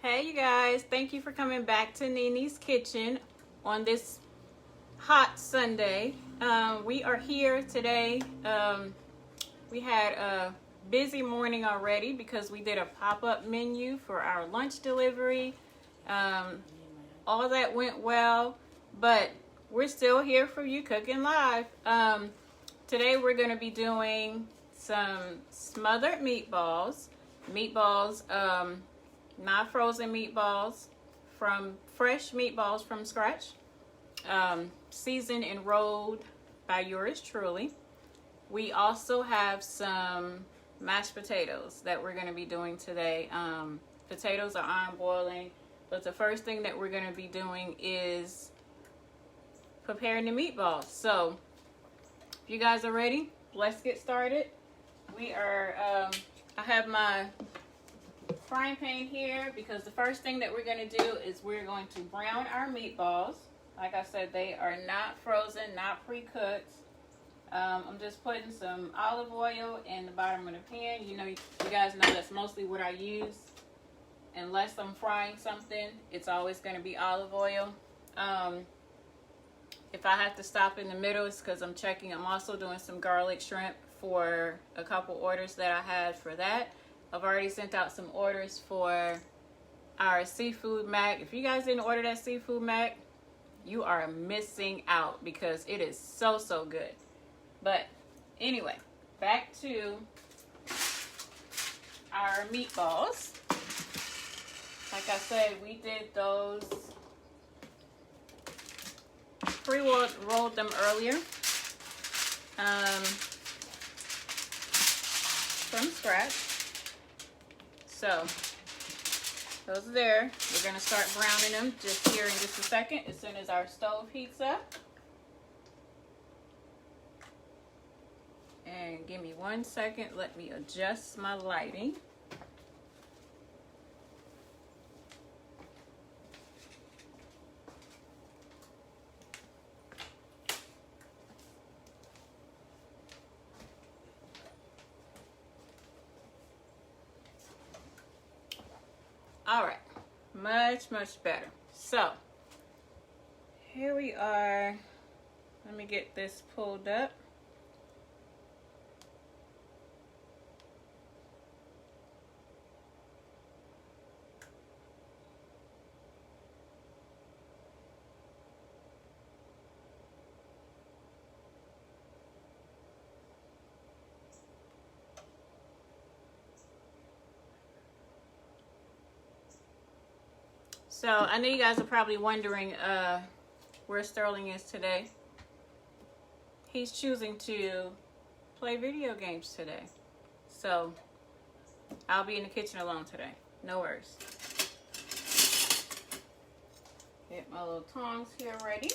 Hey you guys, thank you for coming back to Nini's Kitchen on this hot Sunday. We are here today. We had a busy morning already because we did a pop-up menu for our lunch delivery. All that went well, but we're still here for you cooking live. Today we're going to be doing some smothered meatballs. Not frozen meatballs, from fresh meatballs from scratch, seasoned and rolled by yours truly. We also have some mashed potatoes that we're going to be doing today. Potatoes are on boiling, but the first thing that we're going to be doing is preparing the meatballs. So if you guys are ready, let's get started. I have my frying pan here because the first thing that we're going to do is we're going to brown our meatballs. Like I said, they are not frozen, not pre-cooked. I'm just putting some olive oil in the bottom of the pan. You guys know that's mostly what I use. Unless I'm frying something, it's always going to be olive oil. If I have to stop in the middle, it's because I'm checking. I'm also doing some garlic shrimp for a couple orders that I had for that. I've already sent out some orders for our seafood mac. If you guys didn't order that seafood mac, you are missing out because it is so good. But anyway, back to our meatballs. Like I said, we did those, pre-rolled them earlier from scratch. So those are there. We're going to start browning them just here in just a second as soon as our stove heats up. And give me 1 second. Let me adjust my lighting. All right, much better. So here we are. Let me get this pulled up. So I know you guys are probably wondering where Sterling is today. He's choosing to play video games today. So I'll be in the kitchen alone today. No worries. Get my little tongs here ready.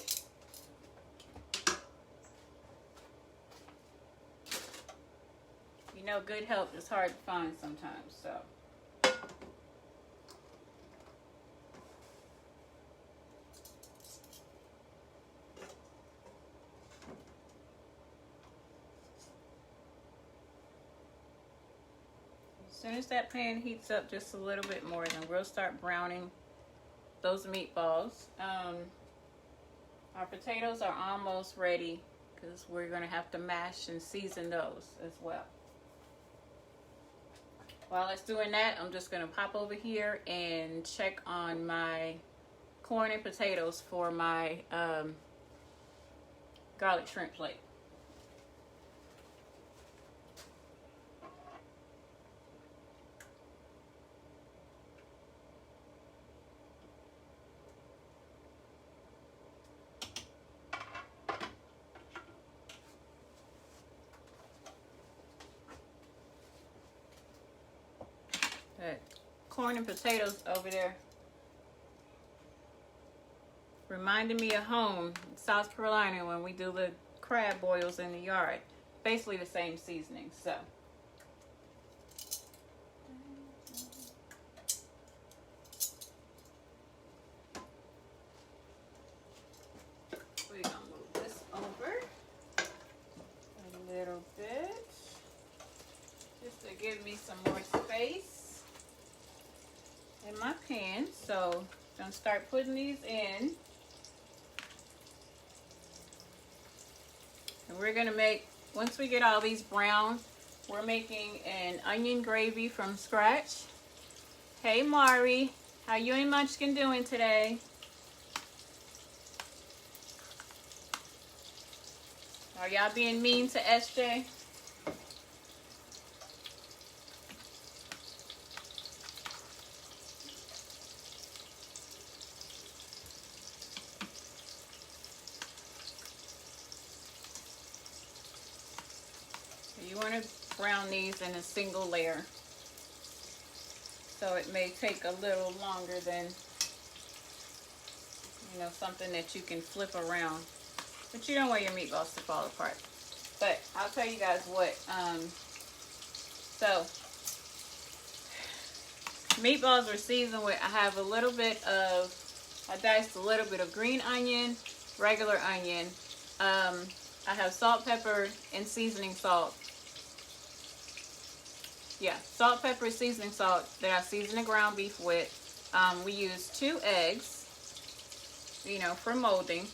You know, good help is hard to find sometimes, so. As soon as that pan heats up just a little bit more, then we'll start browning those meatballs. Our potatoes are almost ready because we're going to have to mash and season those as well. While it's doing that, I'm just going to pop over here and check on my corn and potatoes for my garlic shrimp plate. Corn and potatoes over there reminded me of home in South Carolina when we do the crab boils in the yard. Basically the same seasoning. So we're gonna move this over a little bit just to give me some more space. in my pan. So I'm gonna start putting these in. And we're gonna make, once we get all these brown, we're making an onion gravy from scratch. Hey Mari, how you and Munchkin doing today? Are y'all being mean to SJ? You want to brown these in a single layer. So it may take a little longer than, you know, something that you can flip around. But you don't want your meatballs to fall apart. But I'll tell you guys what, so meatballs are seasoned with, I have a little bit of, I diced a little bit of green onion, regular onion. I have salt, pepper, and seasoning salt. Yeah, salt, pepper, seasoning salt that I season the ground beef with. We use 2 eggs, you know, for molding.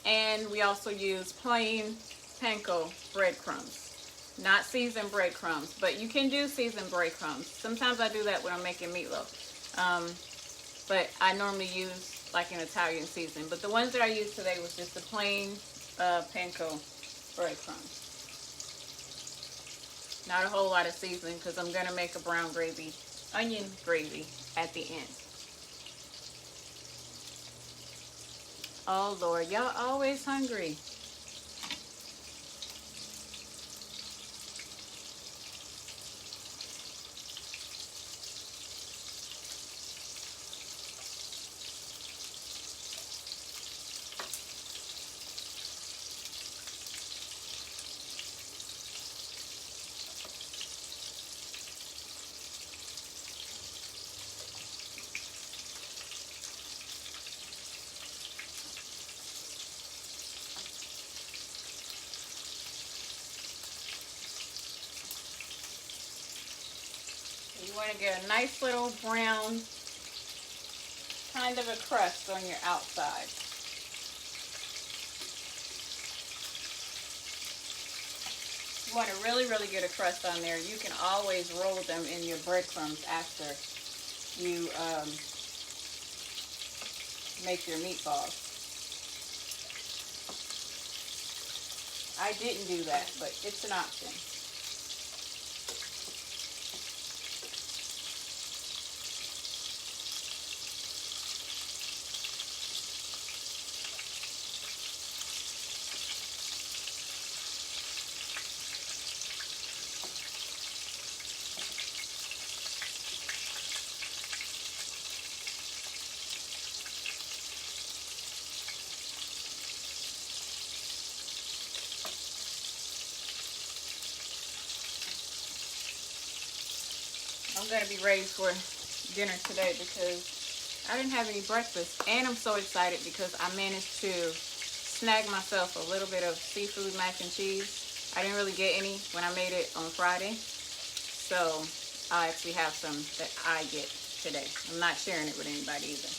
And we also use plain panko breadcrumbs, not seasoned breadcrumbs, but you can do seasoned breadcrumbs. Sometimes I do that when I'm making meatloaf. But I normally use like an Italian seasoning. But the ones that I used today was just the plain panko breadcrumbs. Not a whole lot of seasoning because I'm going to make a brown gravy, onion gravy at the end. Oh Lord, y'all always hungry. You want to get a nice little brown, kind of a crust on your outside. You want to really, really get a crust on there. You can always roll them in your breadcrumbs after you make your meatballs. I didn't do that, but it's an option. I'm going to be ready for dinner today because I didn't have any breakfast. And I'm so excited because I managed to snag myself a little bit of seafood mac and cheese. I didn't really get any when I made it on Friday. So I actually have some that I get today. I'm not sharing it with anybody either.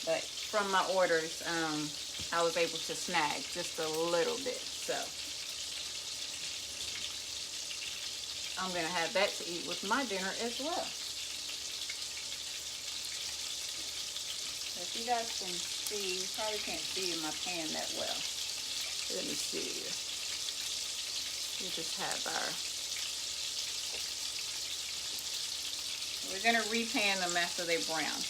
But from my orders, I was able to snag just a little bit. So I'm going to have that to eat with my dinner as well. If you guys can see, you probably can't see in my pan that well. Let me see. We just have our, we're going to repan them after they brown.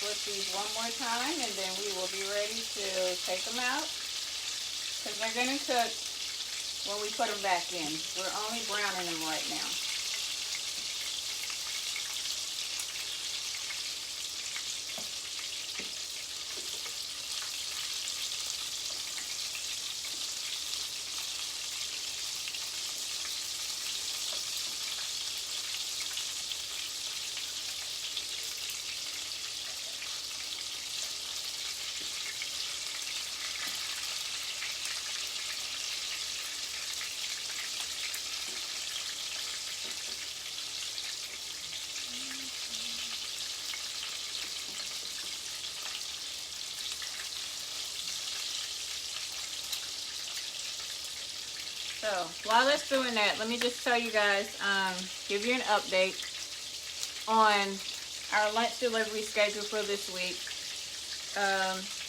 Flip these one more time and then we will be ready to take them out because they're going to cook when we put them back in. We're only browning them right now. So while that's doing that, let me just tell you guys, give you an update on our lunch delivery schedule for this week.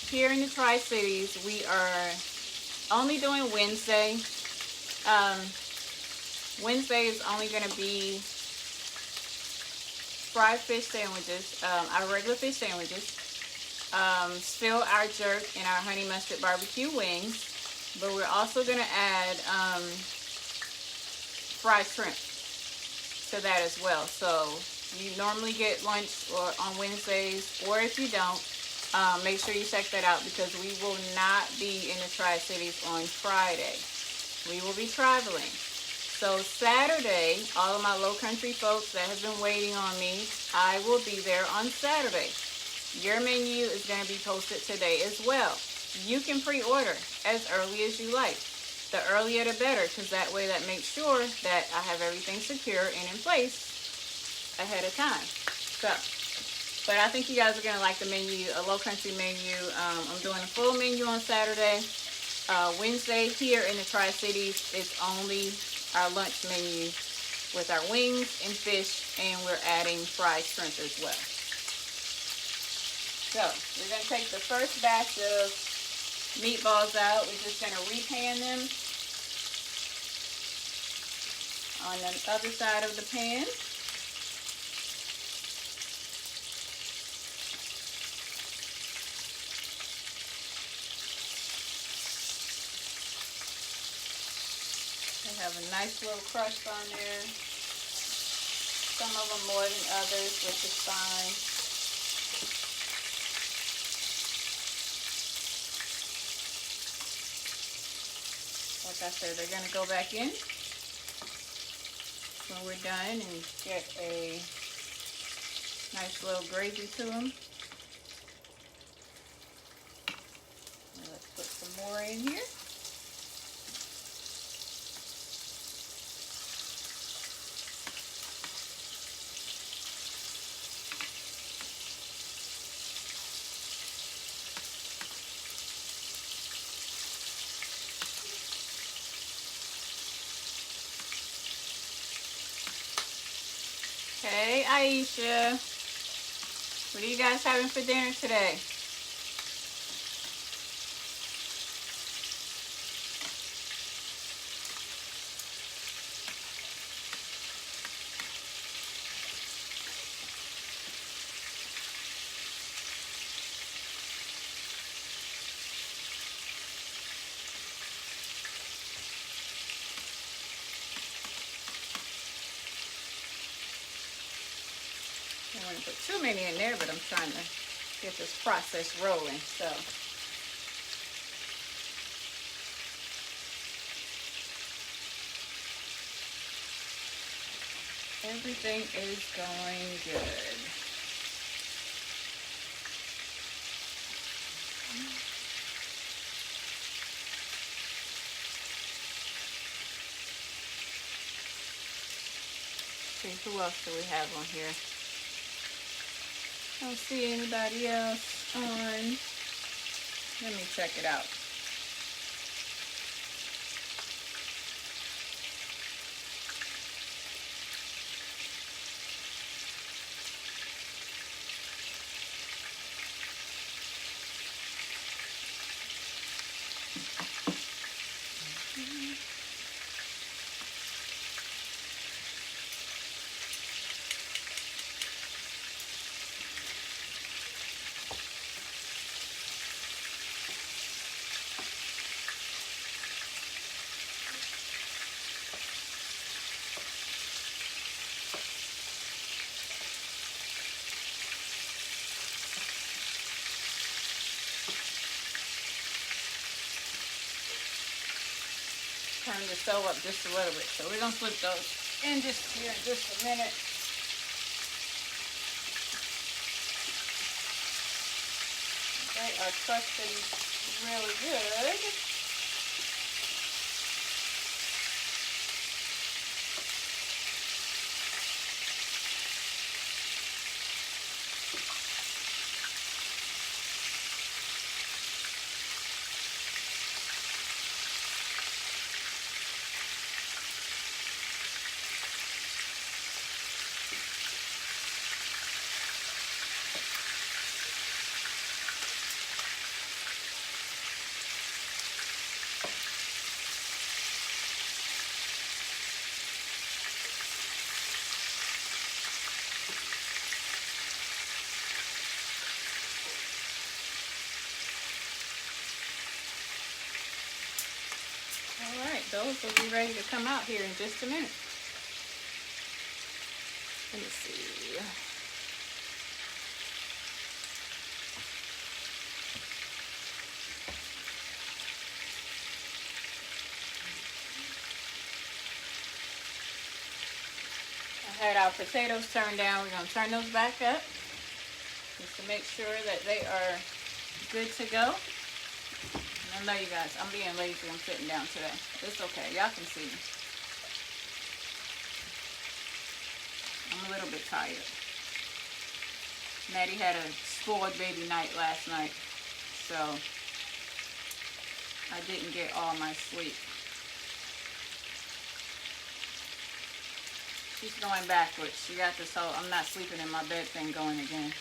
Here in the Tri-Cities, we are only doing Wednesday. Wednesday is only going to be fried fish sandwiches, our regular fish sandwiches, still our jerk and our honey mustard barbecue wings, but we're also going to add fried shrimp to that as well. So you normally get lunch on Wednesdays, or if you don't, make sure you check that out, because we will not be in the Tri-Cities on Friday. We will be traveling. So Saturday, all of my low country folks that have been waiting on me, I will be there on Saturday. Your menu is going to be posted today as well. You can pre-order as early as you like. The earlier the better, because that way that makes sure that I have everything secure and in place ahead of time. So, but I think you guys are going to like the menu, a low country menu. I'm doing a full menu on Saturday. Wednesday here in the Tri-Cities, it's only our lunch menu with our wings and fish, and we're adding fried shrimp as well. So we're going to take the first batch of meatballs out. We're just going to repan them on the other side of the pan. Have a nice little crust on there. Some of them more than others, which is fine. Like I said, they're going to go back in when we're done and get a nice little gravy to them. Now let's put some more in here. Hey, Aisha. What are you guys having for dinner today? I don't want to put too many in there, but I'm trying to get this process rolling. So everything is going good. Okay, who else do we have on here? I don't see anybody else on. Let me check it out. Turn the stove up just a little bit. So we're going to flip those in just here in just a minute. They are crusting really good. Those will be ready to come out here in just a minute. Let me see. I had our potatoes turned down. We're going to turn those back up just to make sure that they are good to go. And I know you guys, I'm being lazy. I'm sitting down today. It's okay. Y'all can see me. I'm a little bit tired. Maddie had a spoiled baby night last night, so I didn't get all my sleep. She's going backwards. She got this whole I'm not sleeping in my bed thing going again.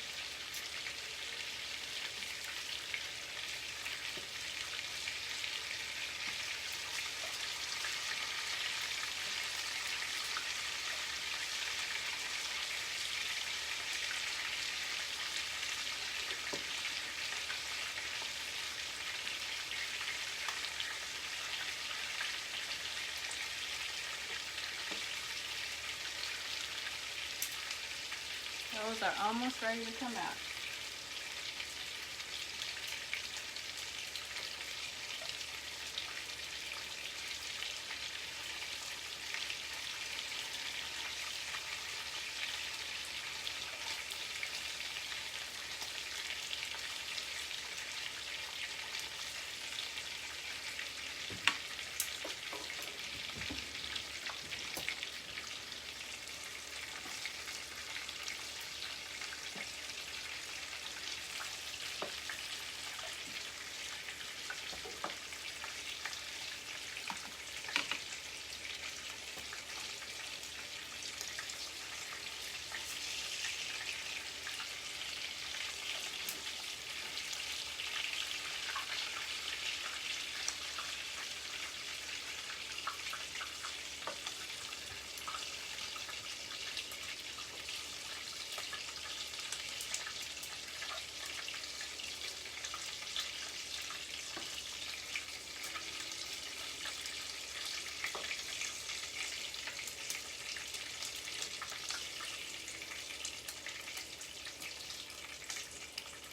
Those are almost ready to come out.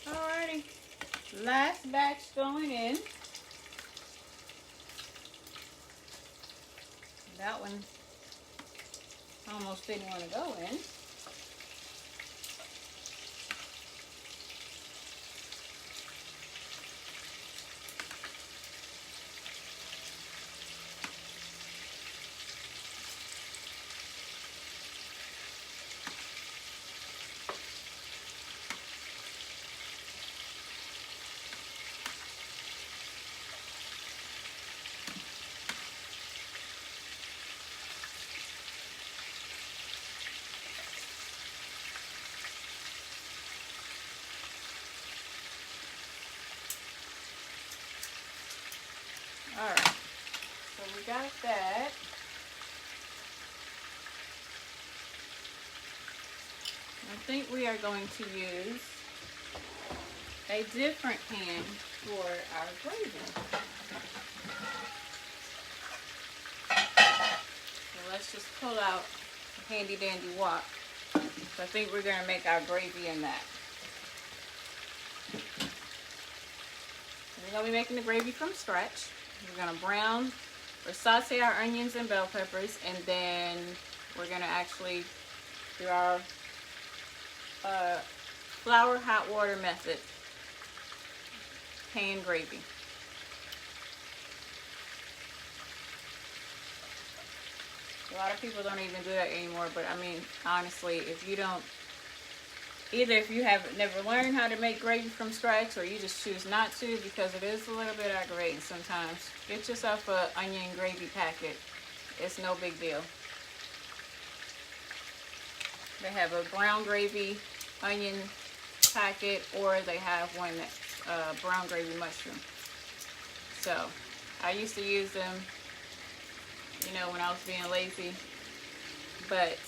Alrighty, last batch going in. That one almost didn't want to go in. Alright, so we got that. I think we are going to use a different pan for our gravy. So let's just pull out a handy dandy wok. So I think we're going to make our gravy in that. We're going to be making the gravy from scratch. We're going to brown or saute our onions and bell peppers, and then we're going to actually do our flour hot water method pan gravy. A lot of people don't even do that anymore, but I mean, honestly, if you don't, either if you have never learned how to make gravy from scratch, or you just choose not to because it is a little bit aggravating sometimes, get yourself a onion gravy packet. It's no big deal. They have a brown gravy onion packet, or they have one that's brown gravy mushroom. So I used to use them, you know, when I was being lazy, but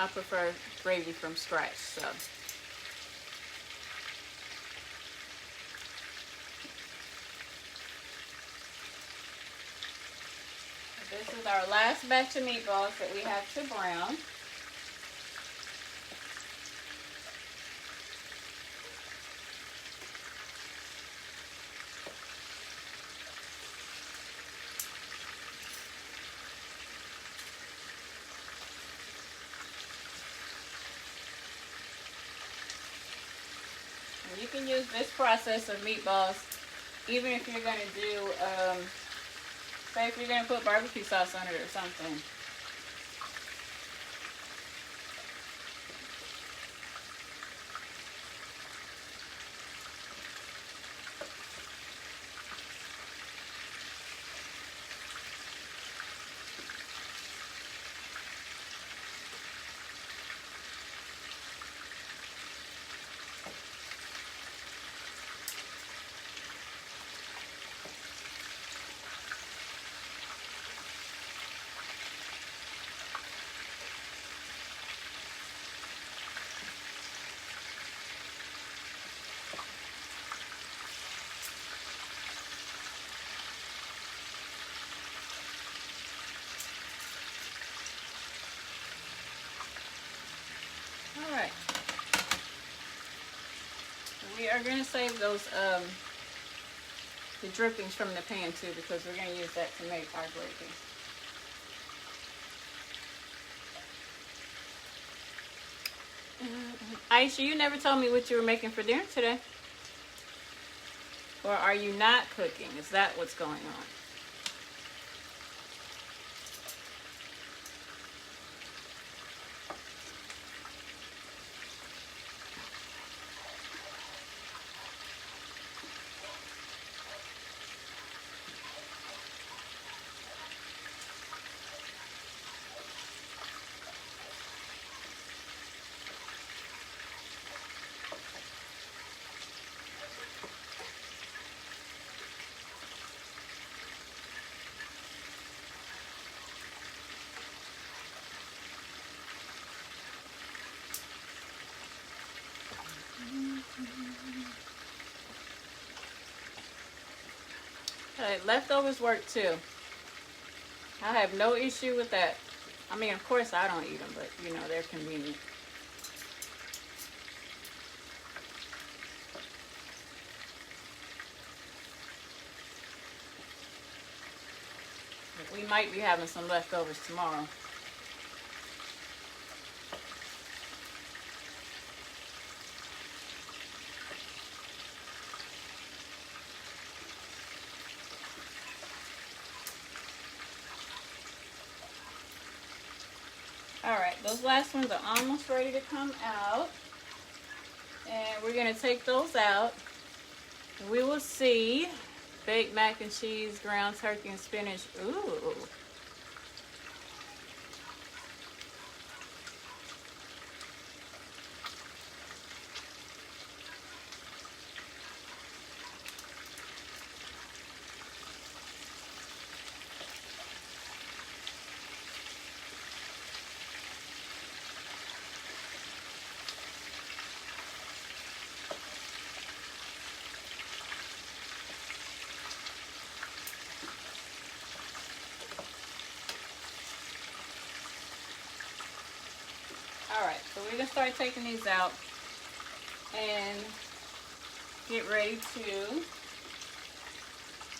I prefer gravy from scratch. So our last batch of meatballs that we have to brown. And you can use this process of meatballs even if you're going to do, say if you're going to put barbecue sauce on it or something. Alright, we are going to save those, the drippings from the pan too, because we're going to use that to make our gravy. Aisha, you never told me what you were making for dinner today. Or are you not cooking? Is that what's going on? Hey, leftovers work too. I have no issue with that. I mean, of course I don't eat them, but you know, they're convenient. We might be having some leftovers tomorrow. Alright, those last ones are almost ready to come out. And we're going to take those out. We will see baked mac and cheese, ground turkey, and spinach. Ooh. Alright, so we're going to start taking these out and get ready to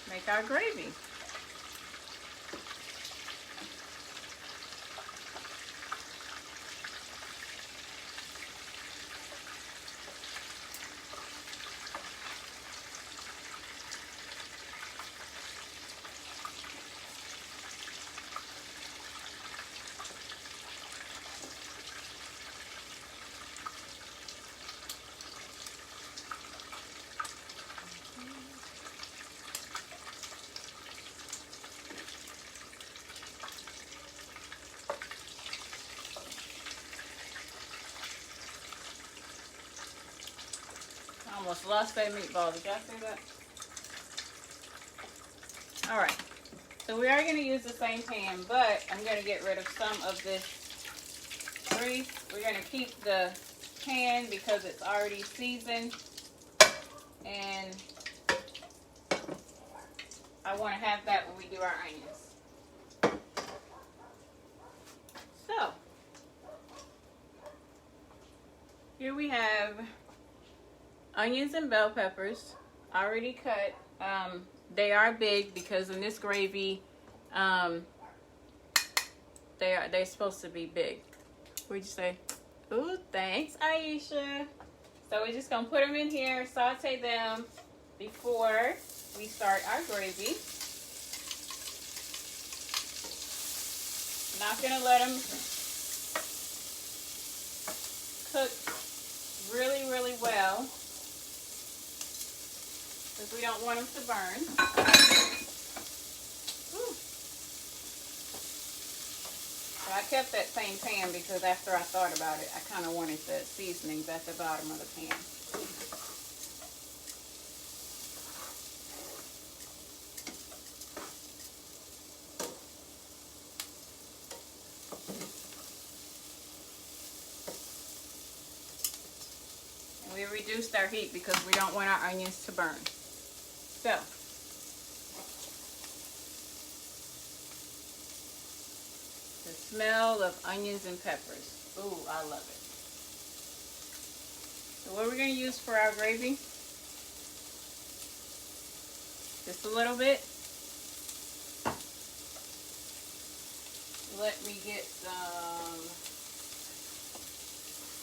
make our gravy. Almost lost that meatball. Did y'all see that? Alright. So we are going to use the same pan, but I'm going to get rid of some of this grease. We're going to keep the pan because it's already seasoned. And I want to have that when we do our onions. So, here we have onions and bell peppers already cut. They are big because in this gravy, they're supposed to be big. What'd you say? Ooh, thanks, Aisha. So we're just gonna put them in here, saute them before we start our gravy. Not gonna let them cook really, really well because we don't want them to burn. Whew. So I kept that same pan because after I thought about it, I kind of wanted the seasonings at the bottom of the pan. And we reduced our heat because we don't want our onions to burn. So, the smell of onions and peppers. Ooh, I love it. So what we're going to use for our gravy, just a little bit. Let me get some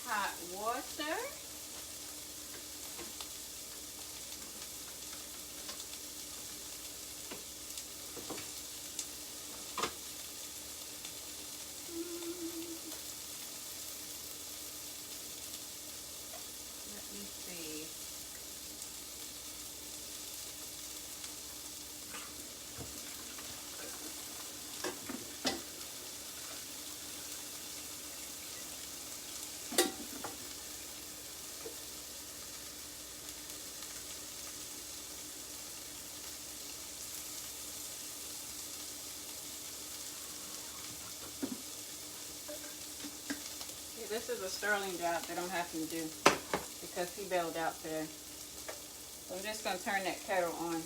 hot water. This is a sterling job that I'm having to do because he bailed out today. So I'm just going to turn that kettle on.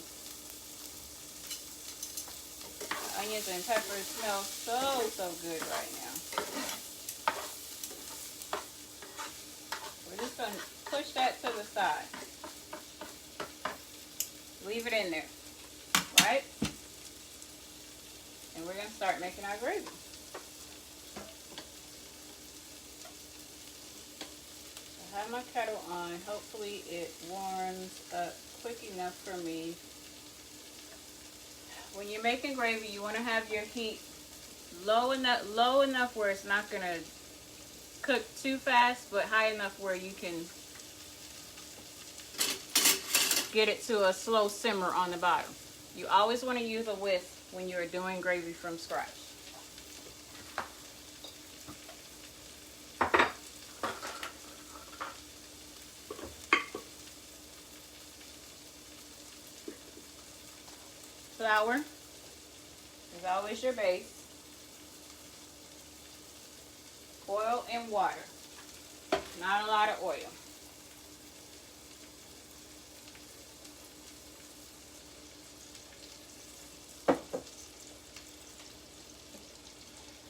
The onions and peppers smell so good right now. We're just going to push that to the side. Leave it in there, right? And we're going to start making our gravy. I have my kettle on. Hopefully it warms up quick enough for me. When you're making gravy, you want to have your heat low enough where it's not going to cook too fast, but high enough where you can get it to a slow simmer on the bottom. You always want to use a whisk when you're doing gravy from scratch. Flour is always your base. Oil and water. Not a lot of oil.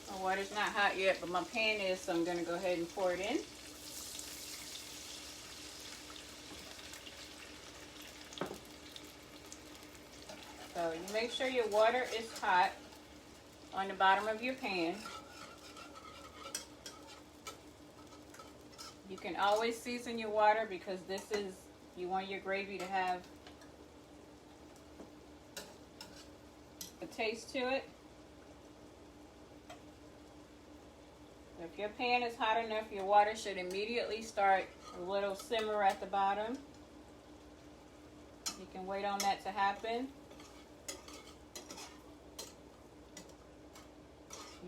My water's not hot yet, but my pan is, so I'm going to go ahead and pour it in. So you make sure your water is hot on the bottom of your pan. You can always season your water because you want your gravy to have a taste to it. If your pan is hot enough, your water should immediately start a little simmer at the bottom. You can wait on that to happen.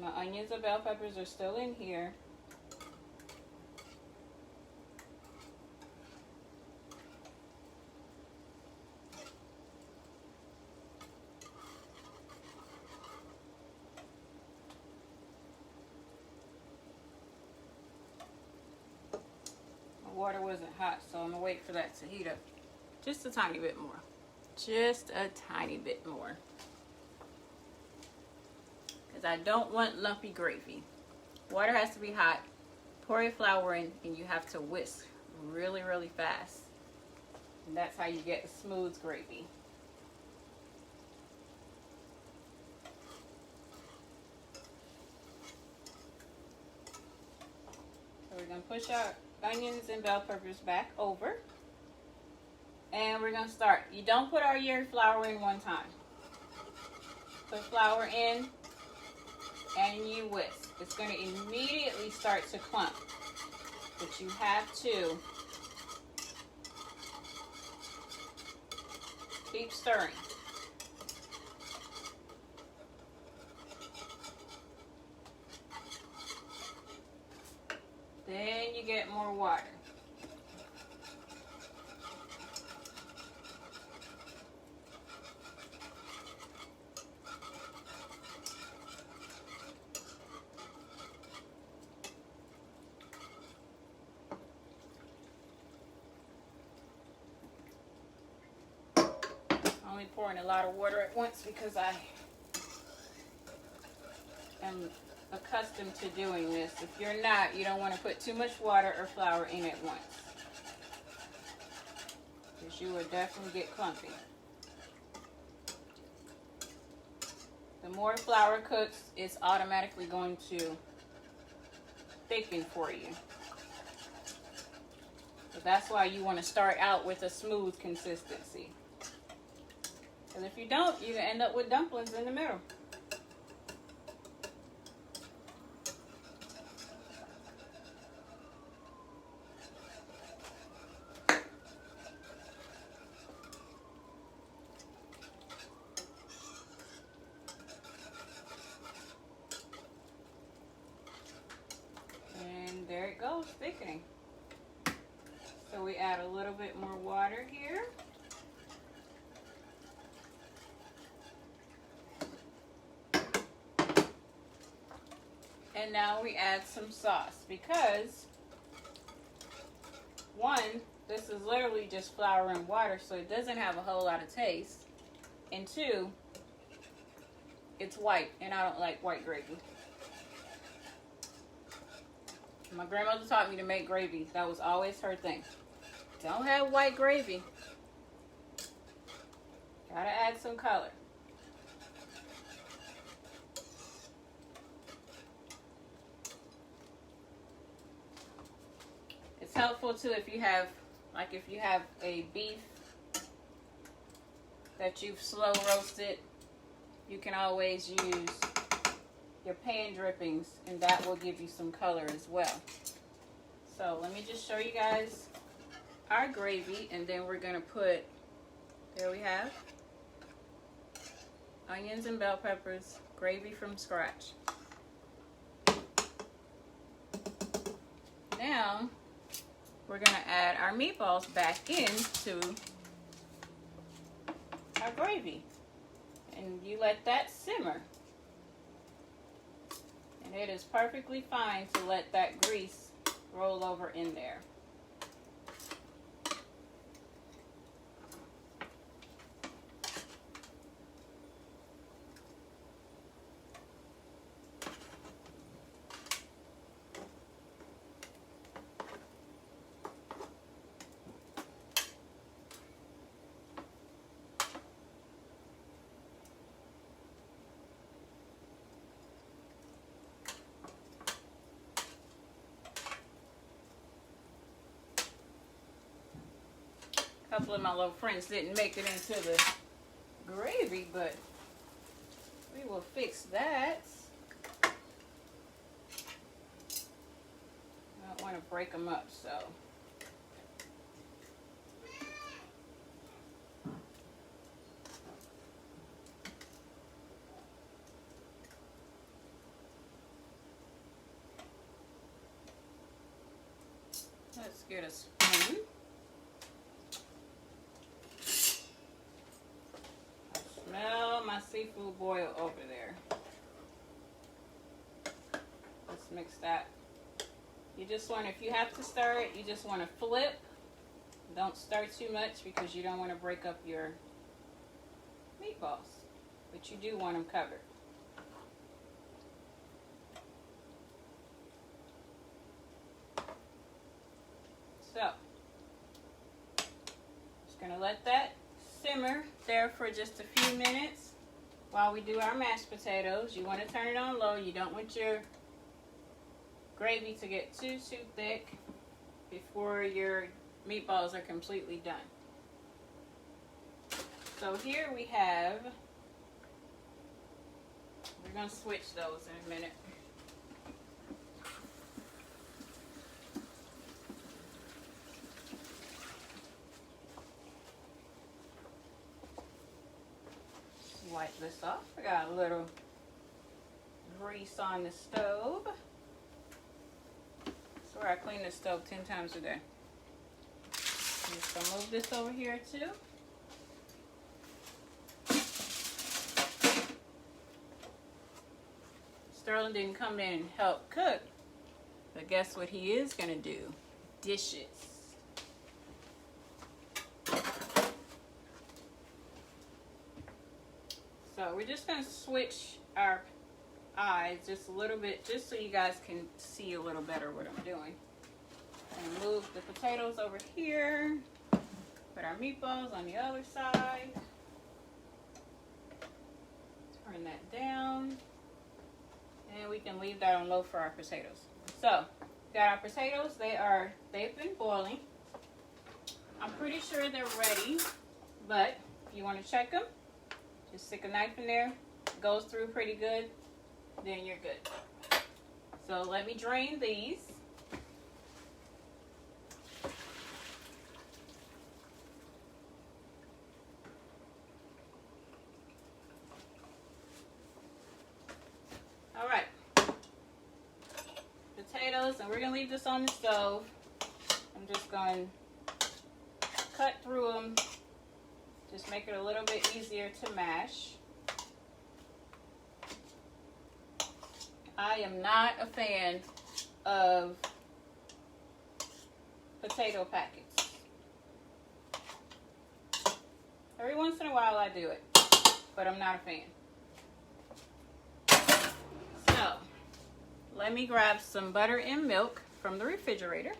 My onions and bell peppers are still in here. My water wasn't hot, so I'm gonna wait for that to heat up just a tiny bit more. Just a tiny bit more. I don't want lumpy gravy. Water has to be hot. Pour your flour in and you have to whisk really, really fast. And that's how you get a smooth gravy. So we're going to push our onions and bell peppers back over. And we're going to start. You don't put all your flour in one time. Put flour in and you whisk. It's going to immediately start to clump. But you have to keep stirring. Then you get more water. Only pouring a lot of water at once because I am accustomed to doing this. If you're not, you don't want to put too much water or flour in at once, because you will definitely get clumpy. The more flour cooks, it's automatically going to thicken for you. So that's why you want to start out with a smooth consistency. Because if you don't, you can end up with dumplings in the middle. And there it goes, thickening. So we add a little bit more water here. And now we add some sauce, because one, this is literally just flour and water, so it doesn't have a whole lot of taste. And two, it's white, and I don't like white gravy. My grandmother taught me to make gravy. That was always her thing. Don't have white gravy. Gotta add some color. It's helpful too if you have, if you have a beef that you've slow roasted, you can always use your pan drippings, and that will give you some color as well. So let me just show you guys our gravy, and then we're gonna put, there we have, onions and bell peppers, gravy from scratch. Now we're gonna add our meatballs back into our gravy, and you let that simmer. And it is perfectly fine to let that grease roll over in there. A couple of my little friends didn't make it into the gravy, but we will fix that. I don't want to break them up, so. Let's get a spoon. Smell my seafood boil over there. Let's mix that. You just want, if you have to stir it, you just want to flip. Don't stir too much because you don't want to break up your meatballs, but you do want them covered. So, just gonna let that simmer there for just a few minutes while we do our mashed potatoes. You want to turn it on low. You don't want your gravy to get too thick before your meatballs are completely done. So here we have, we're going to switch those in a minute. Wipe this off. I got a little grease on the stove. I swear I clean the stove 10 times a day. I'm just going to move this over here too. Sterling didn't come in and help cook, but guess what he is going to do? Dishes. So we're just going to switch our eyes just a little bit, just so you guys can see a little better what I'm doing. And move the potatoes over here. Put our meatballs on the other side. Turn that down. And we can leave that on low for our potatoes. So, got our potatoes. They've been boiling. I'm pretty sure they're ready, but if you want to check them, just stick a knife in there. It goes through pretty good, then you're good. So let me drain these. All right. Potatoes, and we're going to leave this on the stove. I'm just going to cut through them. Just make it a little bit easier to mash. I am not a fan of potato packets. Every once in a while I do it, but I'm not a fan. So, let me grab some butter and milk from the refrigerator.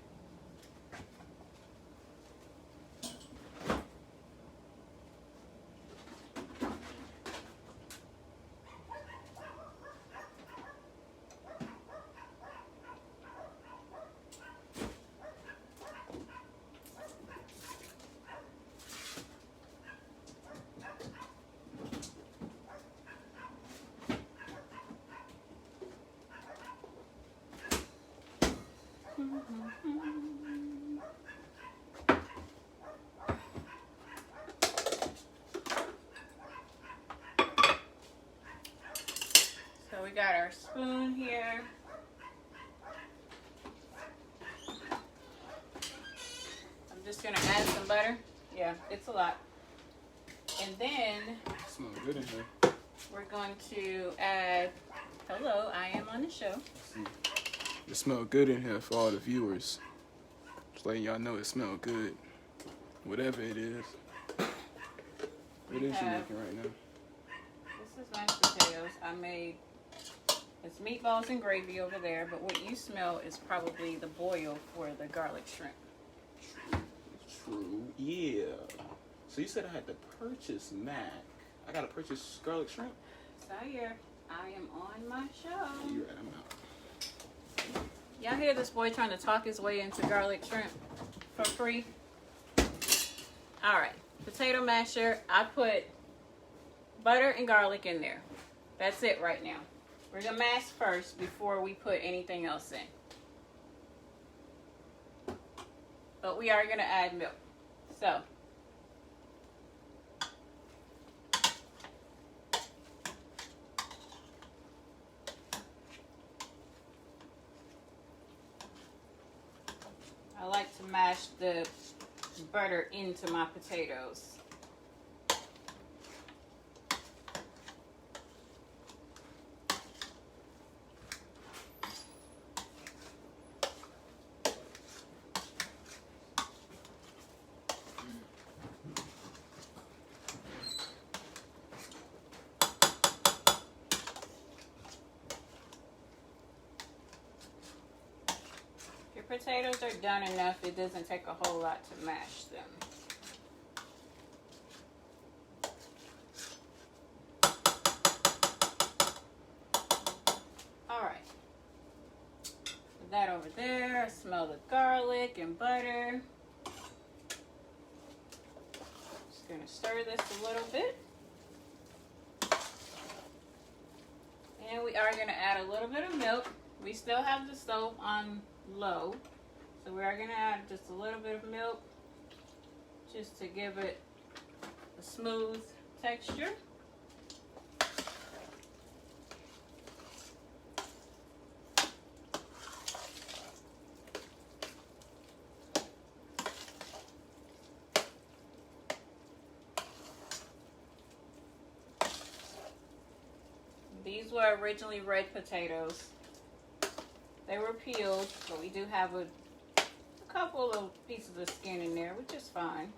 So we got our spoon here. I'm just gonna add some butter. Yeah, it's a lot. And then It smells good in here. we're going to add, hello, I am on the show. It smells good in here for all the viewers. Just letting y'all know it smells good. Whatever it is. What is you making right now? This is mashed potatoes. I made, it's meatballs and gravy over there, but what you smell is probably the boil for the garlic shrimp. True. Yeah. So you said I had to purchase mac. I gotta purchase garlic shrimp? Sire, I am on my show. Yeah, you're right, I'm out. Y'all hear this boy trying to talk his way into garlic shrimp for free? Alright, potato masher. I put butter and garlic in there. That's it right now. We're gonna mash first before we put anything else in. But we are gonna add milk. So, I like to mash the butter into my potatoes. potatoes are done enough, it doesn't take a whole lot to mash them. Alright. Put that over there. I smell the garlic and butter. Just going to stir this a little bit. And we are going to add a little bit of milk. We still have the stove on low. So we are going to add just a little bit of milk just to give it a smooth texture. These were originally red potatoes. They were peeled, but we do have a couple of pieces of skin in there, which is fine.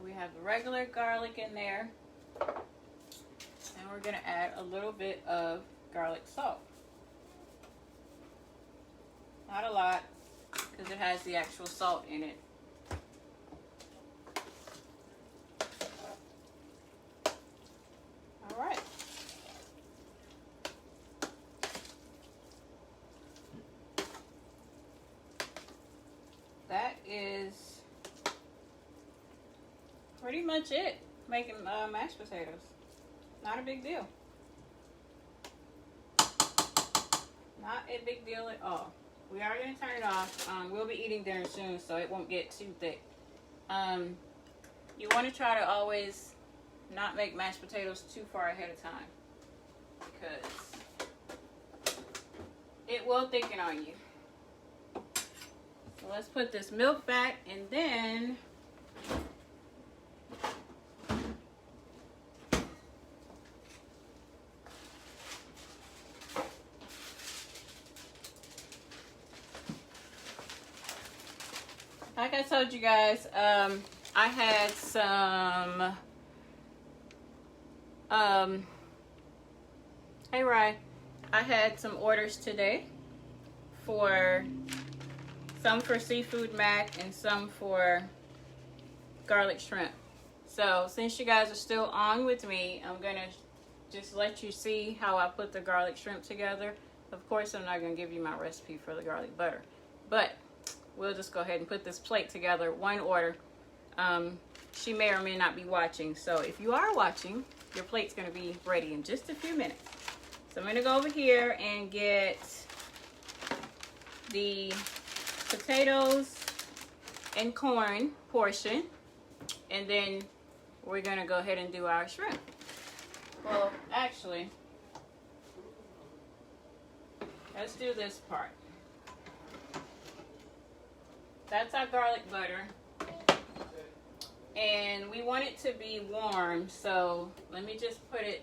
We have the regular garlic in there, and we're going to add a little bit of garlic salt. Not a lot, because it has the actual salt in it. All right. That is pretty much it. Making mashed potatoes. Not a big deal. Not a big deal at all. We are going to turn it off. We'll be eating dinner soon, so it won't get too thick. You want to try to always not make mashed potatoes too far ahead of time, because it will thicken on you. So let's put this milk back, and then like I told you guys, I had some, hey Rye, I had some orders today for, some for seafood mac and some for garlic shrimp. So since you guys are still on with me, I'm gonna just let you see how I put the garlic shrimp together. Of course, I'm not gonna give you my recipe for the garlic butter, but we'll just go ahead and put this plate together. One order. She may or may not be watching. So if you are watching, your plate's going to be ready in just a few minutes. So I'm going to go over here and get the potatoes and corn portion. And then we're going to go ahead and do our shrimp. Well, actually, let's do this part. That's our garlic butter, and we want it to be warm, so let me just put it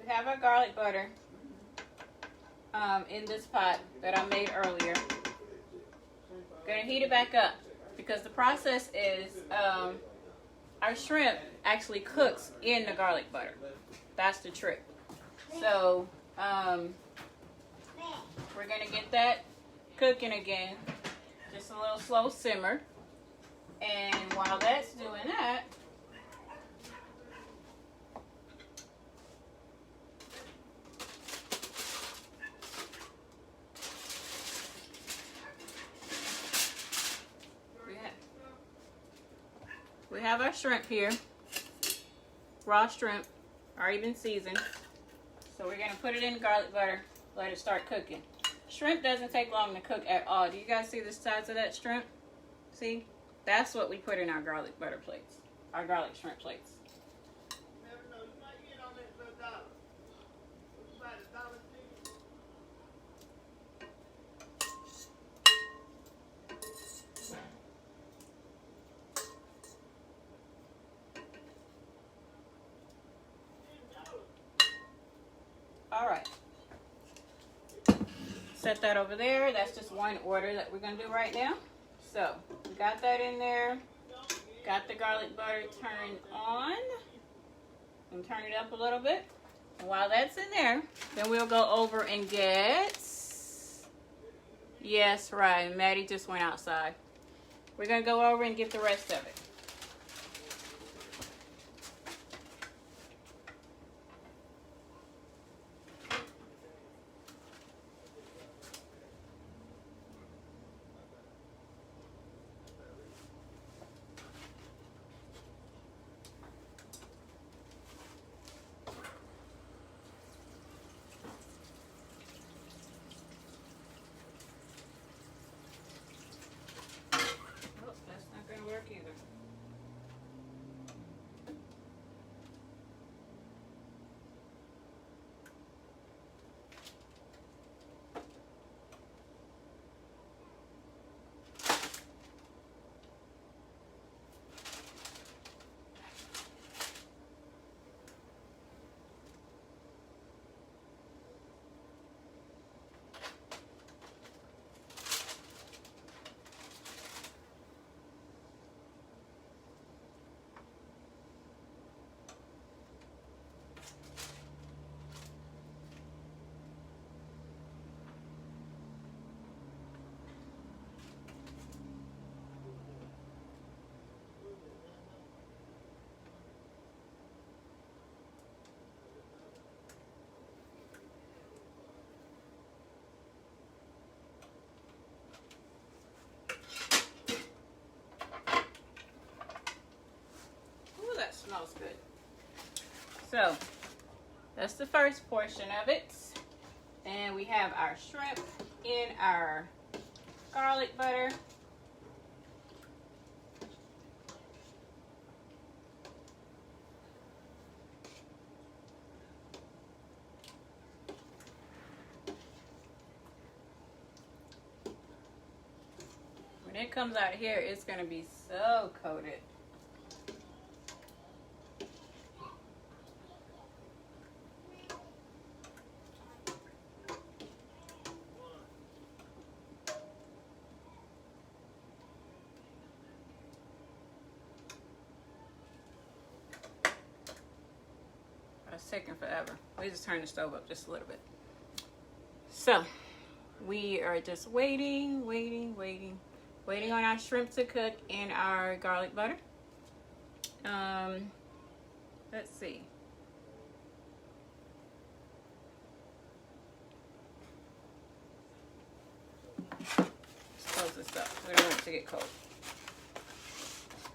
we have our garlic butter in this pot that I made earlier. Gonna heat it back up, because the process is our shrimp actually cooks in the garlic butter. That's the trick. So we're gonna get that cooking again, just a little slow simmer. And while that's doing that, we have our shrimp here, raw shrimp, already been seasoned. So we're gonna put it in garlic butter, let it start cooking. Shrimp doesn't take long to cook at all. Do you guys see the size of that shrimp? See? That's what we put in our garlic butter plates, our garlic shrimp plates. All right. Set that over there. That's just one order that we're going to do right now. So, we got that in there. Got the garlic butter turned on. And turn it up a little bit. And while that's in there, then we'll go over and get... Yes, right. Maddie just went outside. We're going to go over and get the rest of it. Either. That smells good. So that's the first portion of it. And we have our shrimp in our garlic butter. When it comes out here, it's going to be so coated. It's taking forever. We just turn the stove up just a little bit. So we are just waiting on our shrimp to cook in our garlic butter. Let's see. Let's close this up. We don't want it to get cold.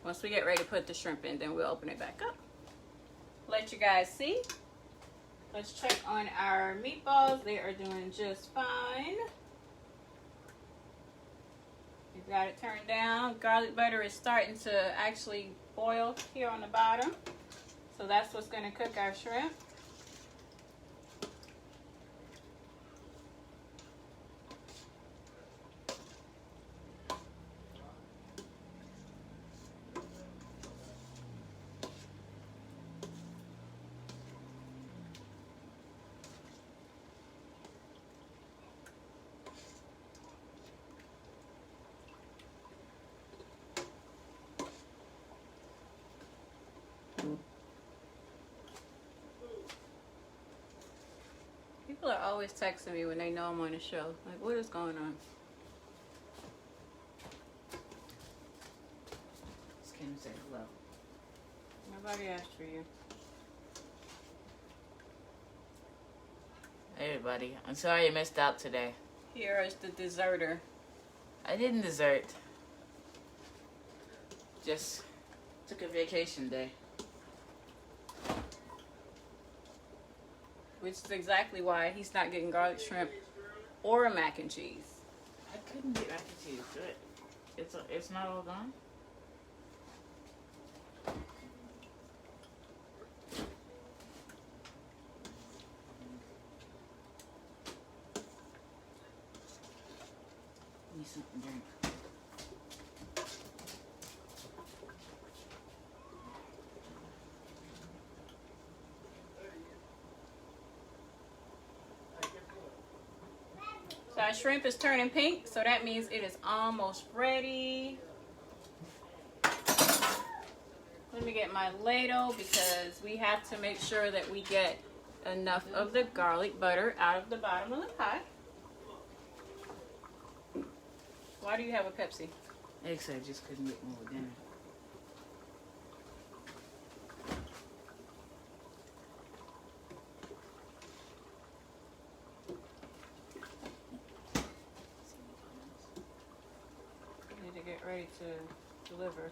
Once we get ready to put the shrimp in, then we'll open it back up. Let you guys see. Let's check on our meatballs. They are doing just fine. We've got it turned down. Garlic butter is starting to actually boil here on the bottom. So that's what's going to cook our shrimp. People are always texting me when they know I'm on the show. Like, what is going on? Just came to say hello. Nobody asked for you. Hey everybody, I'm sorry you missed out today. Here is the deserter. I didn't desert. Just took a vacation day. Which is exactly why he's not getting garlic shrimp or a mac and cheese. I couldn't get mac and cheese. Good. It's not all gone. Need something to drink. My shrimp is turning pink, so that means it is almost ready. Let me get my ladle because we have to make sure that we get enough of the garlic butter out of the bottom of the pot. Why do you have a Pepsi? Actually, I just couldn't get more dinner. I need to get ready to deliver.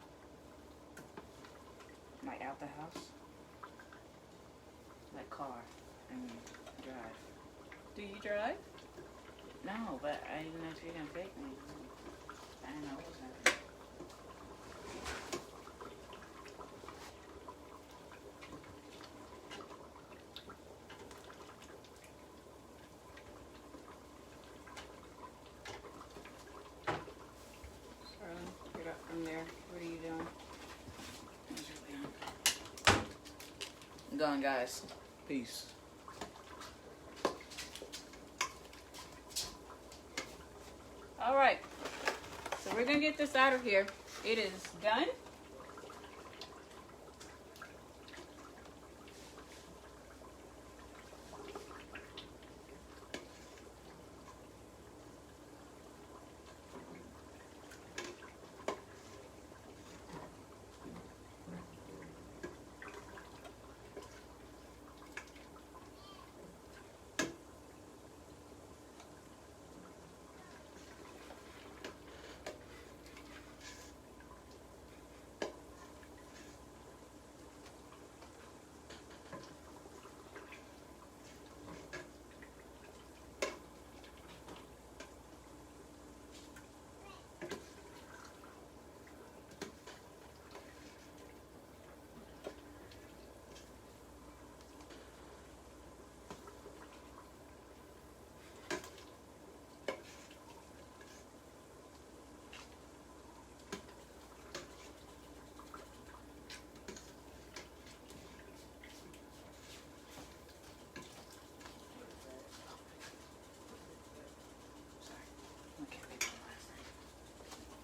Like out the house. Like car. I mean, drive. Do you drive? No, but I didn't know if you're gonna take me. I didn't know what was happening. Charlie, get up from there. What are you doing? I'm going, guys. Peace. All right. So we're going to get this out of here. It is done.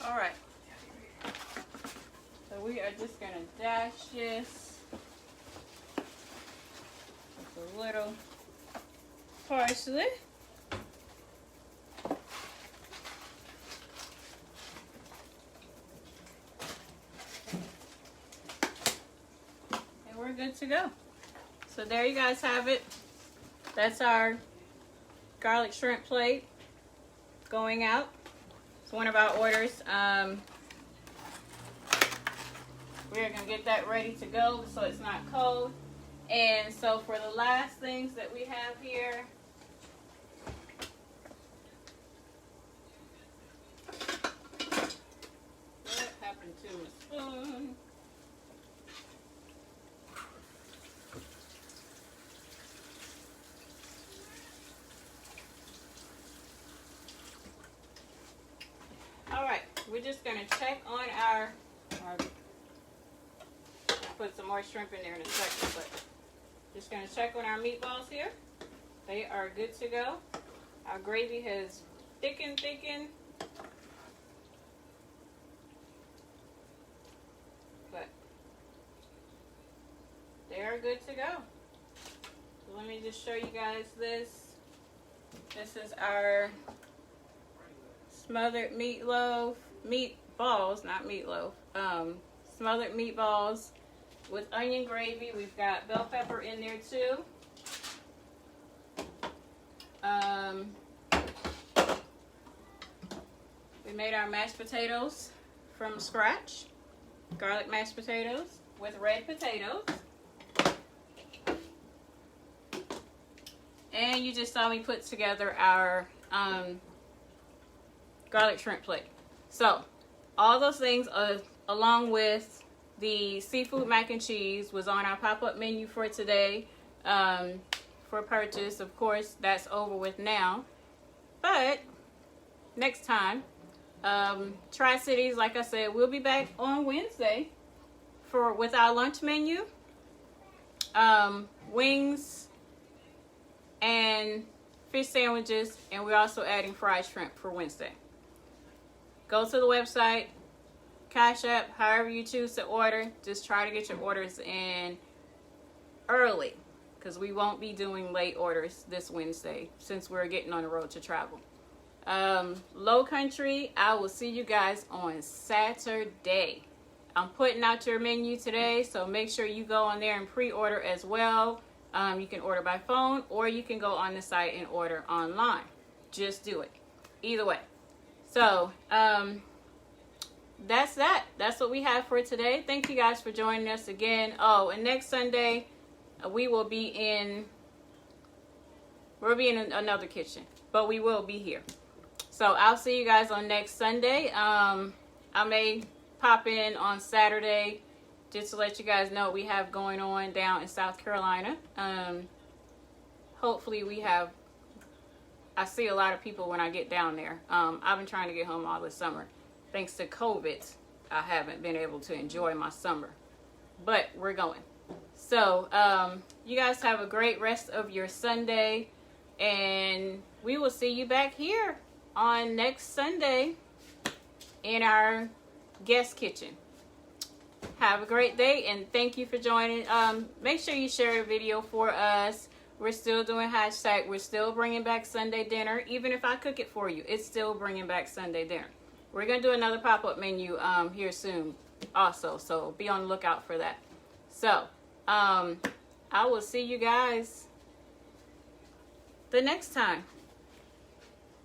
All right. So we are just going to dash this with a little parsley. And we're good to go. So there you guys have it. That's our garlic shrimp plate going out. It's one of our orders. We're going to get that ready to go so it's not cold. And so for the last things that we have here, what happened to my spoon? Alright, we're just going to check on our put some more shrimp in there in a second, but just going to check on our meatballs here. They are good to go. Our gravy has thickened. But they are good to go. So let me just show you guys this. This is our smothered meatballs, not meatloaf. Smothered meatballs with onion gravy. We've got bell pepper in there too. We made our mashed potatoes from scratch. Garlic mashed potatoes with red potatoes. And you just saw me put together our garlic shrimp plate. So all those things along with the seafood mac and cheese was on our pop-up menu for today for purchase. Of course, that's over with now. But next time, Tri-Cities, like I said, we'll be back on Wednesday with our lunch menu. Wings and fish sandwiches, and we're also adding fried shrimp for Wednesday. Go to the website, Cash App, however you choose to order. Just try to get your orders in early, because we won't be doing late orders this Wednesday since we're getting on the road to travel. Low Country, I will see you guys on Saturday. I'm putting out your menu today, so make sure you go on there and pre-order as well. You can order by phone, or you can go on the site and order online. Just do it. Either way. So, that's that. That's what we have for today. Thank you guys for joining us again. Oh, and next Sunday, we'll be in another kitchen, but we will be here. So I'll see you guys on next Sunday. I may pop in on Saturday just to let you guys know what we have going on down in South Carolina. Hopefully I see a lot of people when I get down there. I've been trying to get home all this summer. Thanks to COVID, I haven't been able to enjoy my summer, but we're going. So you guys have a great rest of your Sunday, and we will see you back here on next Sunday in our guest kitchen. Have a great day, and thank you for joining. Make sure you share a video for us. We're still doing hashtag. We're still bringing back Sunday dinner. Even if I cook it for you, it's still bringing back Sunday dinner. We're going to do another pop-up menu here soon also, so be on the lookout for that. So, I will see you guys the next time.